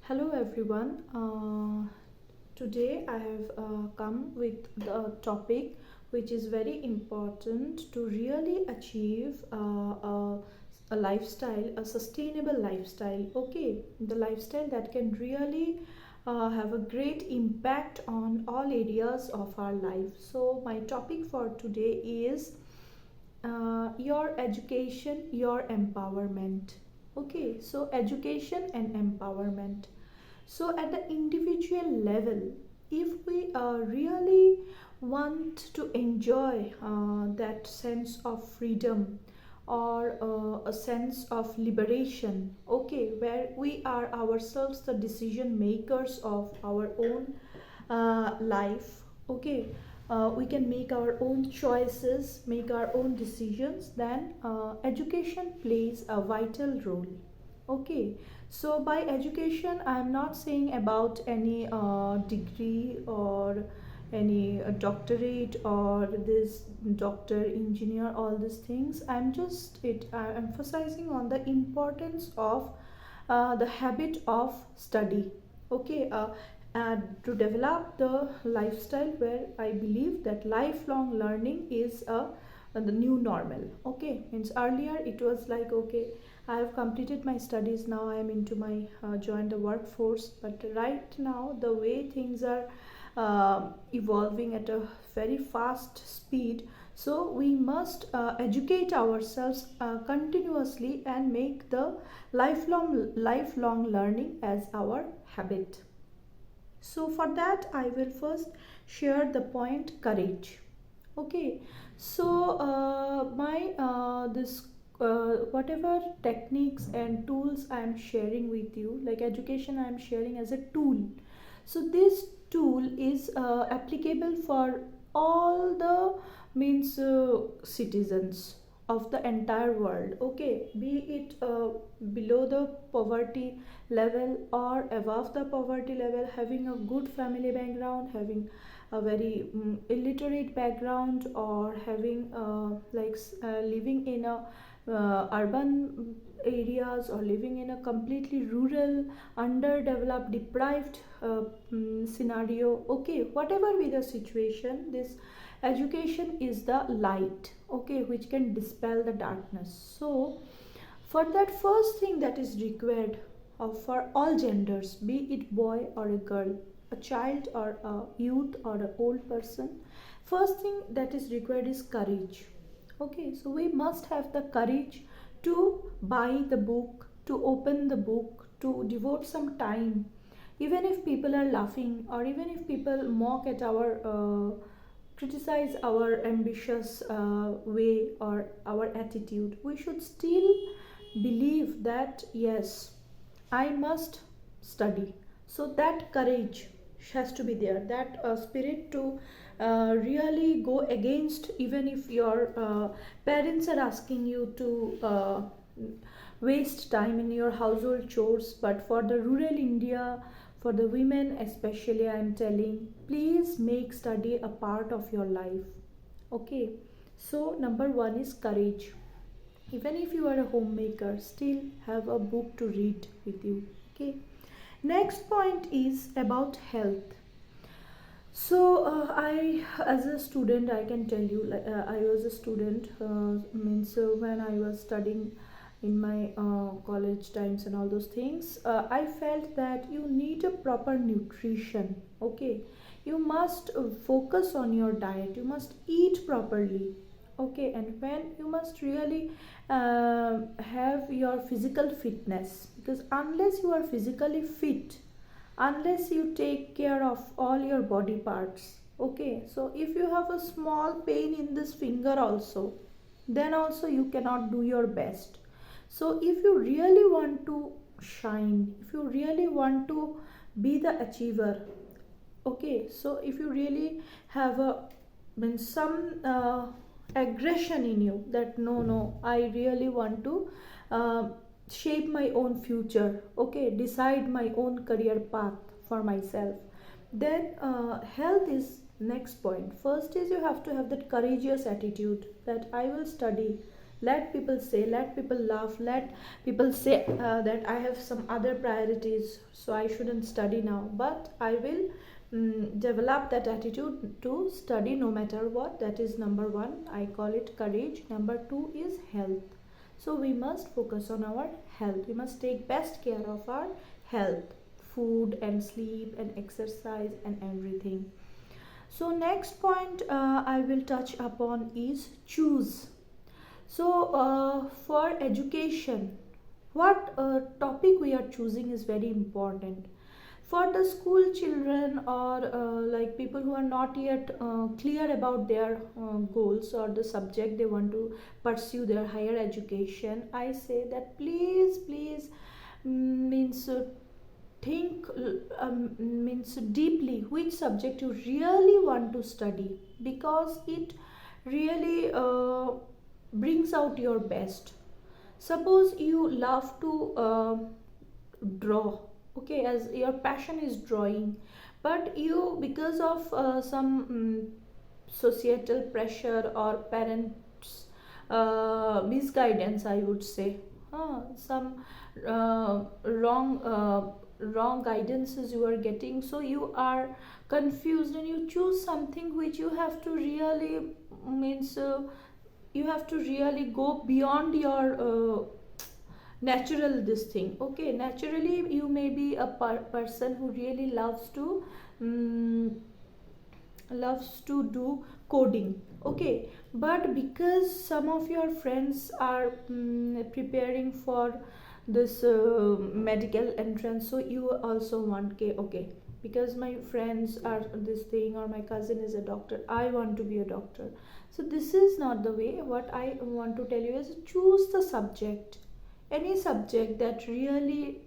Hello everyone. Today I have come with the topic which is very important to really achieve a lifestyle, a sustainable lifestyle. Okay, the lifestyle that can really have a great impact on all areas of our life. So, my topic for today is your education, your empowerment. Okay, so education and empowerment. So, at the individual level, if we really want to enjoy that sense of freedom or a sense of liberation, okay, where we are ourselves the decision makers of our own life, okay, we can make our own choices, make our own decisions, then education plays a vital role. Okay, so by education, I'm not saying about any degree or any doctorate or this doctor, engineer, all these things. I'm just emphasizing on the importance of the habit of study. Okay, to develop the lifestyle where I believe that lifelong learning is the new normal. Okay, means earlier it was like, okay, I have completed my studies, now I am into my joined the workforce. But right now, the way things are evolving at a very fast speed, so we must educate ourselves continuously and make the lifelong learning as our habit. So for that, I will first share the point courage. Okay, so my this whatever techniques and tools I am sharing with you, like education I am sharing as a tool. So this tool is applicable for all the means citizens of the entire world. Okay, be it below the poverty level or above the poverty level, having a good family background, having a very illiterate background, or having living in a urban areas, or living in a completely rural, underdeveloped, deprived scenario. Okay, whatever be the situation, this education is the light, okay, which can dispel the darkness. So for that, first thing that is required for all genders, be it boy or a girl, a child or a youth or an old person, first thing that is required is courage. Okay, so we must have the courage to buy the book, to open the book, to devote some time. Even if people are laughing, or even if people mock at our criticize our ambitious way or our attitude, we should still believe that yes, I must study. So that courage has to be there, that spirit to really go against, even if your parents are asking you to waste time in your household chores. But for the rural India, for the women especially, I am telling, please make study a part of your life. Okay, so number one is courage. Even if you are a homemaker, still have a book to read with you. Okay, next point is about health. So as a student, I can tell you, like I was a student. Means when I was studying in my college times and all those things, I felt that you need a proper nutrition. Okay, you must focus on your diet. You must eat properly. Okay, and when you must really have your physical fitness, because unless you are physically fit, unless you take care of all your body parts, okay, so if you have a small pain in this finger also, then also you cannot do your best. So if you really want to shine, if you really want to be the achiever, okay, so if you really have a some aggression in you, that no, I really want to uh, shape my own future, okay, decide my own career path for myself, then health is next point. First is you have to have that courageous attitude that I will study, Let people say, let people laugh, let people say that I have some other priorities, so I shouldn't study now, but I will develop that attitude to study no matter what. That is number one, I call it courage. Number two is health. So we must focus on our health. We must take best care of our health, food and sleep and exercise and everything. So next point I will touch upon is choose. So for education, what topic we are choosing is very important. For the school children, or like people who are not yet clear about their goals or the subject they want to pursue their higher education, I say that please means think means deeply which subject you really want to study, because it really brings out your best. Suppose you love to draw, okay, as your passion is drawing, but you, because of some societal pressure or parents misguidance, I would say, some wrong guidances you are getting, so you are confused and you choose something which you have to really means you have to really go beyond your natural this thing. Okay, naturally you may be a person who really um, loves to do coding, okay, but because some of your friends are preparing for this medical entrance, so you also want, okay, okay, because my friends are this thing, or my cousin is a doctor, I want to be a doctor. So this is not the way. What I want to tell you is choose the subject, any subject that really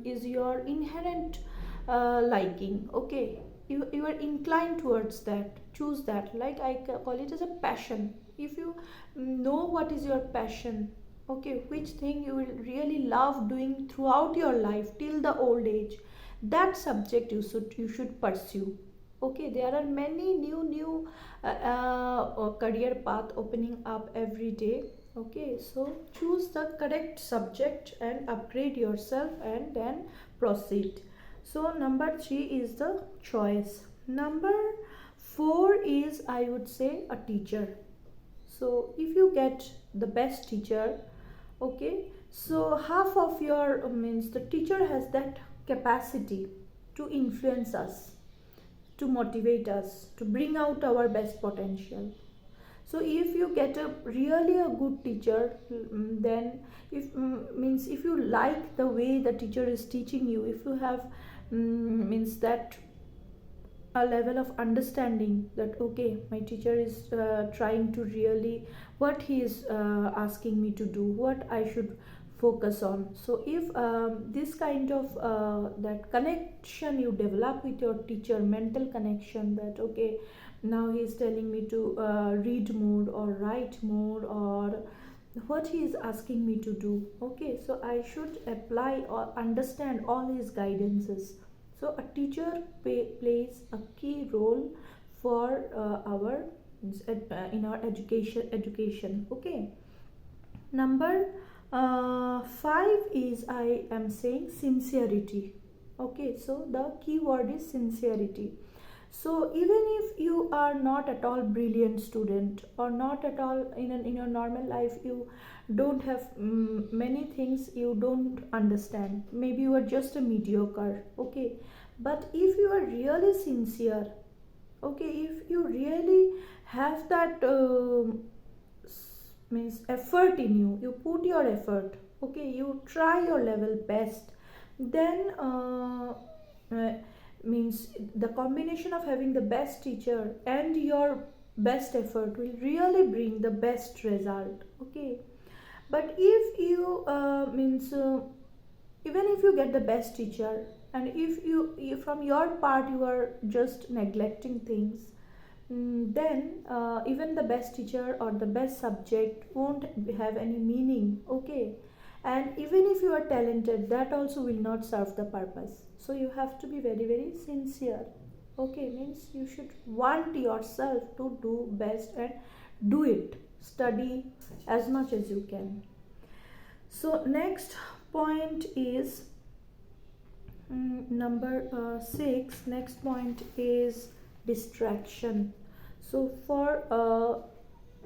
is your inherent liking, okay, you are inclined towards that, choose that. Like I call it as a passion. If you know what is your passion, okay, which thing you will really love doing throughout your life till the old age, that subject you should pursue. Okay, there are many new career path opening up every day. Okay, so choose the correct subject and upgrade yourself and then proceed. So number 3 is the choice. Number 4 is, I would say, a teacher. So if you get the best teacher, okay, so half of your means the teacher has that capacity to influence us, to motivate us, to bring out our best potential. So if you get a really a good teacher, then if means if you like the way the teacher is teaching you, if you have means that a level of understanding that, okay, my teacher is trying to really, what he is asking me to do, what I should focus on. So if this kind of that connection you develop with your teacher, mental connection, that okay, now he is telling me to read more or write more, or what he is asking me to do, okay, so I should apply or understand all his guidances. So a teacher plays a key role for our in our education. Okay. Number 5 is, I am saying, sincerity. Okay, so the key word is sincerity. So even if you are not at all brilliant student, or not at all in your normal life, you don't have many things you don't understand, maybe you are just a mediocre, okay, but if you are really sincere, okay, if you really have that means effort in you, you put your effort, okay, you try your level best, then uh, means the combination of having the best teacher and your best effort will really bring the best result. Okay, but if you means even if you get the best teacher, and if you from your part you are just neglecting things, then even the best teacher or the best subject won't have any meaning. Okay, and even if you are talented, that also will not serve the purpose. So you have to be very sincere. Okay, means you should want yourself to do best and do it. study as much as you can. So next point is number 6. Next point is distraction. So for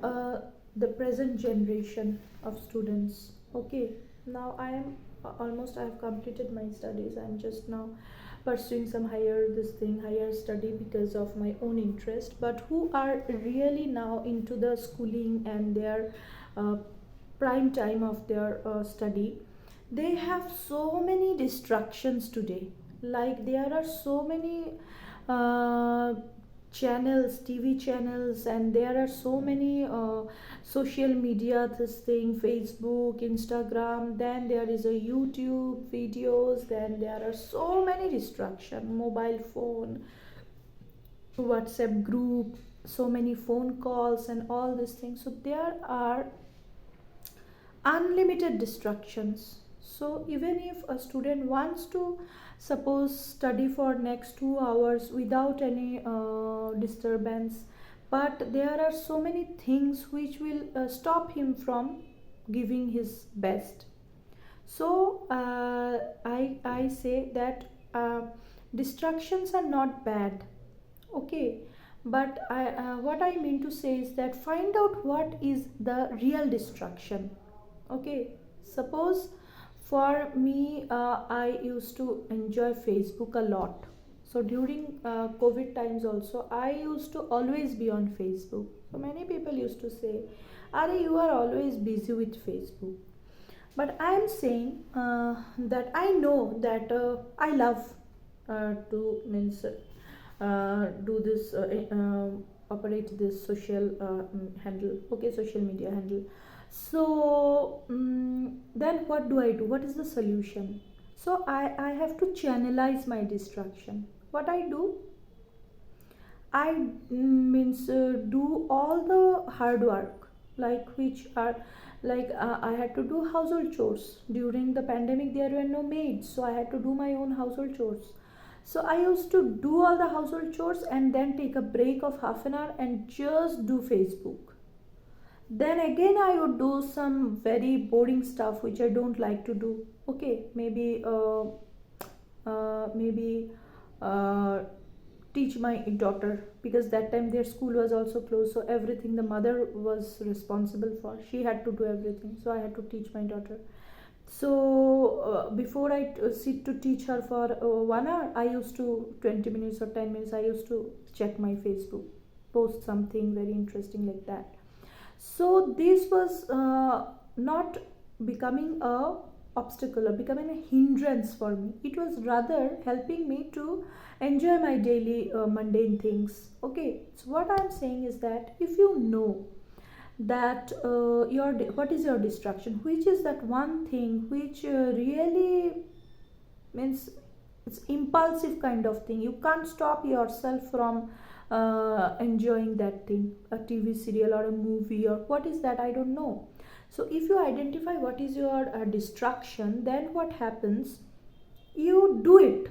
the present generation of students, okay, now I am almost, I have completed my studies. I'm just now pursuing some higher study because of my own interest, but who are really now into the schooling and their uh, prime time of their study, they have so many distractions today. Like there are so many uh, channels, TV channels, and there are so many social media, this thing, Facebook, Instagram, then there is a YouTube videos, then there are so many distractions, mobile phone, WhatsApp group, so many phone calls and all these things. So there are unlimited distractions. So even if a student wants to suppose study for next 2 hours without any disturbance, but there are so many things which will stop him from giving his best. So I say that distractions are not bad, okay, but what I mean to say is that find out what is the real distraction. Okay, suppose for me, I used to enjoy Facebook a lot. So during COVID times also, I used to always be on Facebook. So many people used to say, "Are you are always busy with Facebook?" But I am saying that I know that I love to means do this operate this social handle, okay, social media handle. So then what do I do? What is the solution? So I have to channelize my distraction. What I do, I means do all the hard work, like which are like I had to do household chores during the pandemic. There were no maids, so I had to do my own household chores. So I used to do all the household chores and then take a break of half an hour and just do Facebook. Then again I would do some very boring stuff which I don't like to do. Okay, maybe uh, teach my daughter, because that time their school was also closed, so everything the mother was responsible for, she had to do everything, so I had to teach my daughter. So before I sit to teach her for 1 hour, I used to 20 minutes or 10 minutes I used to check my Facebook, post something very interesting like that. So this was not becoming a obstacle or becoming a hindrance for me. It was rather helping me to enjoy my daily mundane things. Okay, so what I'm saying is that if you know that what is your distraction, which is that one thing which really means it's impulsive kind of thing, you can't stop yourself from enjoying that thing, a TV serial or a movie, or what is that, I don't know. So if you identify what is your distraction, then what happens, you do it,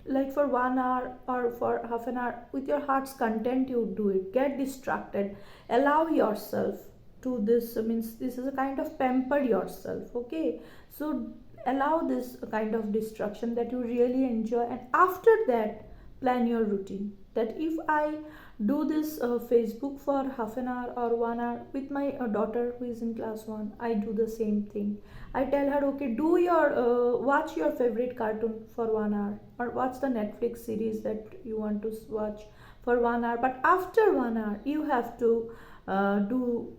like for 1 hour or for half an hour with your heart's content, you do it, get distracted, allow yourself to this, means this is a kind of pamper yourself, okay. So allow this kind of distraction that you really enjoy, and after that plan your routine, that if I do this Facebook for half an hour or 1 hour with my daughter who is in class 1, I do the same thing. I tell her, okay, do your watch your favorite cartoon for 1 hour, or watch the Netflix series that you want to watch for 1 hour. But after 1 hour, you have to do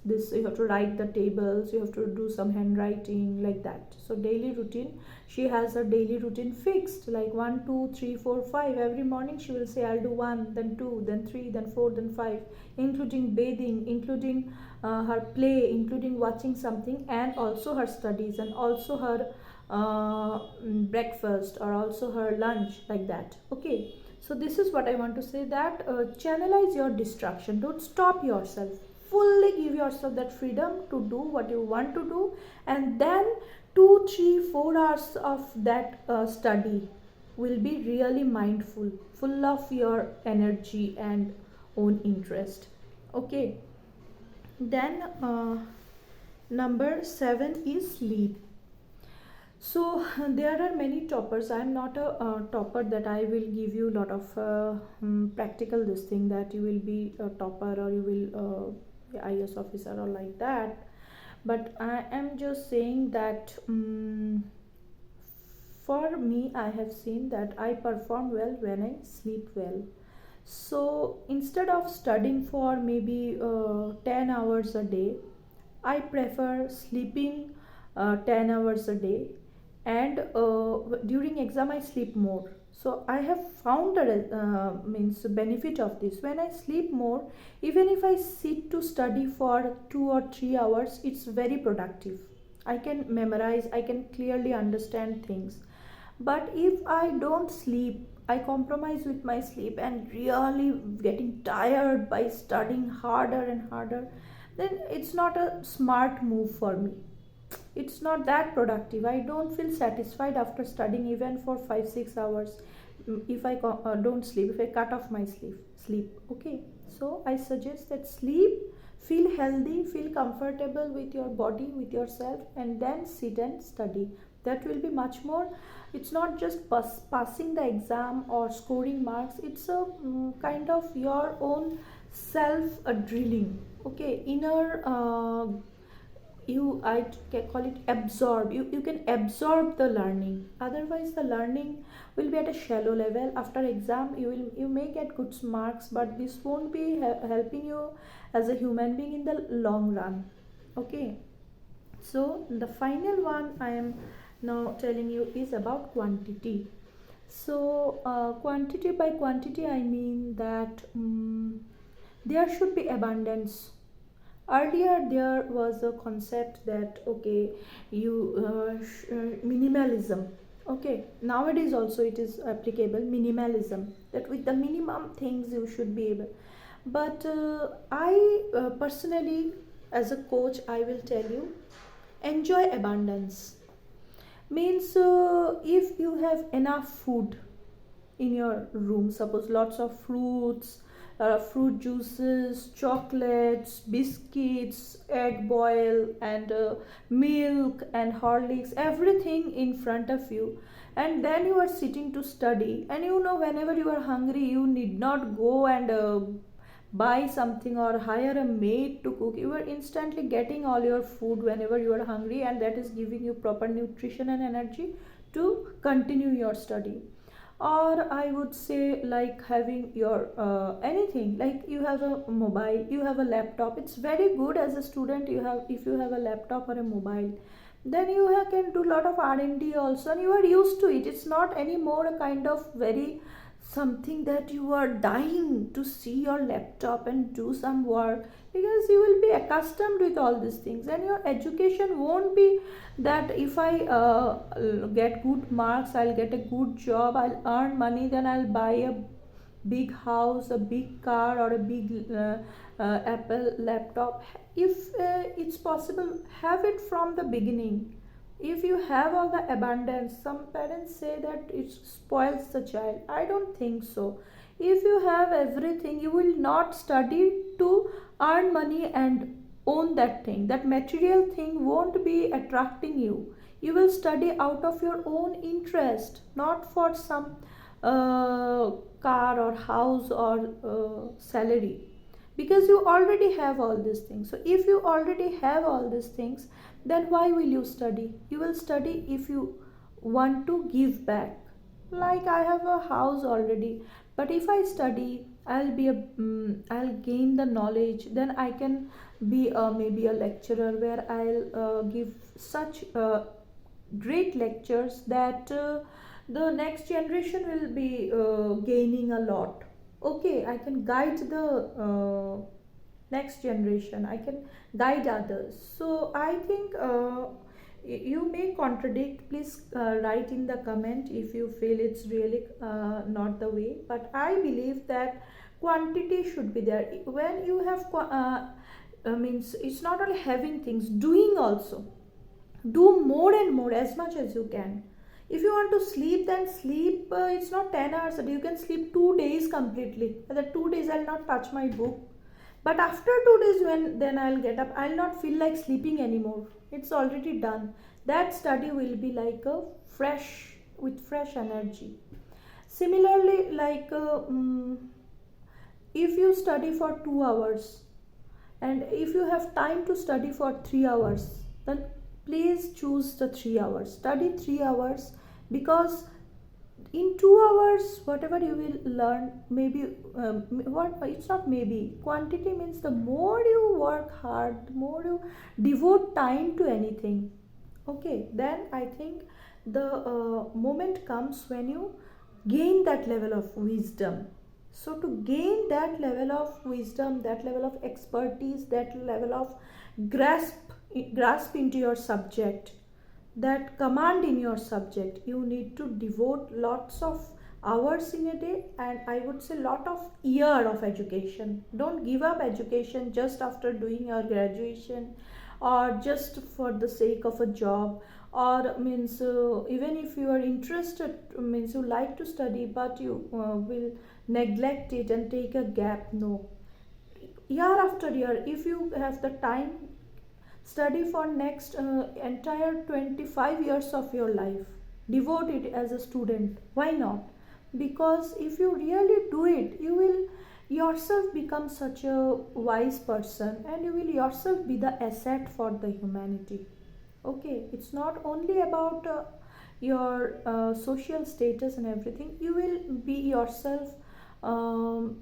this, you have to write the tables, you have to do some handwriting, like that. So daily routine, she has her daily routine fixed, like 1 2 3 4 5. Every morning she will say, I'll do 1, then 2, then 3, then 4, then 5, including bathing, including her play, including watching something, and also her studies, and also her breakfast, or also her lunch, like that. Okay, so this is what I want to say, that channelize your distraction, don't stop yourself, fully give yourself that freedom to do what you want to do, and then 2 3 4 hours of that study will be really mindful, full of your energy and own interest. Okay, Then number 7 is sleep. So there are many toppers. I am not a topper that I will give you a lot of practical this thing that you will be a topper or you will IS officer or like that. But I am just saying that for me, I have seen that I perform well when I sleep well. So instead of studying for maybe 10 hours a day, I prefer sleeping 10 hours a day, and during exam I sleep more. So I have found the means benefit of this. When I sleep more, even if I sit to study for 2 or 3 hours, it's very productive. I can memorize, I can clearly understand things. But if I don't sleep, I compromise with my sleep and really getting tired by studying harder and harder, then it's not a smart move for me. It's not that productive. I don't feel satisfied after studying even for 5 6 hours. If I don't sleep, if I cut off my sleep, okay. So I suggest that sleep, feel healthy, feel comfortable with your body, with yourself, and then sit and study. That will be much more. It's not just passing the exam or scoring marks. It's a kind of your own self drilling, okay, inner you I call it absorb. You can absorb the learning. Otherwise the learning will be at a shallow level. After exam you may get good marks, but this won't be helping you as a human being in the long run, okay. So the final one I am now telling you is about quantity. So quantity, by quantity I mean that there should be abundance. Earlier there was a concept that okay, you minimalism, okay, nowadays also it is applicable, minimalism, that with the minimum things you should be able. But I personally, as a coach, I will tell you, enjoy abundance. Means if you have enough food in your room, suppose lots of fruits, fruit juices, chocolates, biscuits, egg boil, and milk and Horlicks, everything in front of you, and then you are sitting to study, and you know whenever you are hungry you need not go and buy something or hire a maid to cook. You are instantly getting all your food whenever you are hungry, and that is giving you proper nutrition and energy to continue your study. Or I would say, like having your anything, like you have a mobile, you have a laptop. It's very good as a student, you have, if you have a laptop or a mobile, then you can do a lot of R&D also, and you are used to it. It's not anymore a kind of very something that you are dying to see your laptop and do some work, because you will be accustomed with all these things, and your education won't be that if I get good marks, I'll get a good job, I'll earn money, then I'll buy a big house, a big car, or a big Apple laptop. If it's possible, have it from the beginning. If you have all the abundance, some parents say that it spoils the child. I don't think so. If you have everything, you will not study to earn money and own that thing. That material thing won't be attracting you. You will study out of your own interest, not for some car or house or salary, because you already have all these things. So if you already have all these things, then why will you study? You will study if you want to give back. Like I have a house already, but if I study, I'll gain the knowledge, then I can be maybe a lecturer, where I'll give such great lectures that the next generation will be gaining a lot. Okay, I can guide the next generation, I can guide others. So I think you may contradict. Please write in the comment if you feel it's really not the way, but I believe that quantity should be there. When you have means it's not only having things, doing also. Do more and more, as much as you can. If you want to sleep, then sleep. It's not 10 hours a day, you can sleep 2 days completely. For the 2 days I'll not touch my book, But after 2 days, when then I'll get up, I'll not feel like sleeping anymore. It's already done. That study will be like a fresh, with fresh energy. Similarly, like if you study for 2 hours, and if you have time to study for 3 hours, then please choose the 3 hours. Study 3 hours, because in 2 hours whatever you will learn, maybe what it's not maybe, quantity means the more you work hard, the more you devote time to anything, okay, then I think the moment comes when you gain that level of wisdom. So to gain that level of wisdom, that level of expertise, that level of grasp grasp into your subject, that command in your subject, you need to devote lots of hours in a day, and I would say lot of year of education. Don't give up education just after doing your graduation, or just for the sake of a job, or means even if you are interested, means you like to study but you will neglect it and take a gap. No, year after year, if you have the time, study for next entire 25 years of your life, devote it as a student. Why not? Because if you really do it, you will yourself become such a wise person, and you will yourself be the asset for the humanity. Okay, it's not only about your social status and everything. You will be yourself um,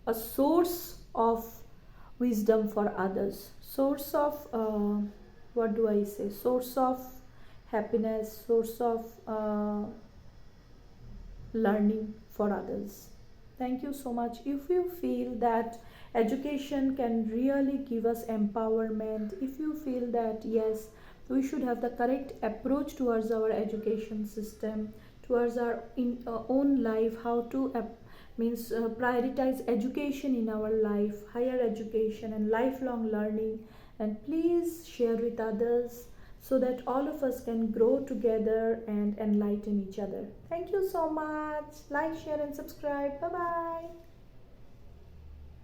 a source of wisdom for others, source of what do I say, source of happiness, source of learning for others. Thank you so much. If you feel that education can really give us empowerment, if you feel that yes, we should have the correct approach towards our education system, towards our own life, how to means prioritize education in our life, higher education and lifelong learning, and please share with others, so that all of us can grow together and enlighten each other. Thank you so much. Like, share, and subscribe. Bye bye.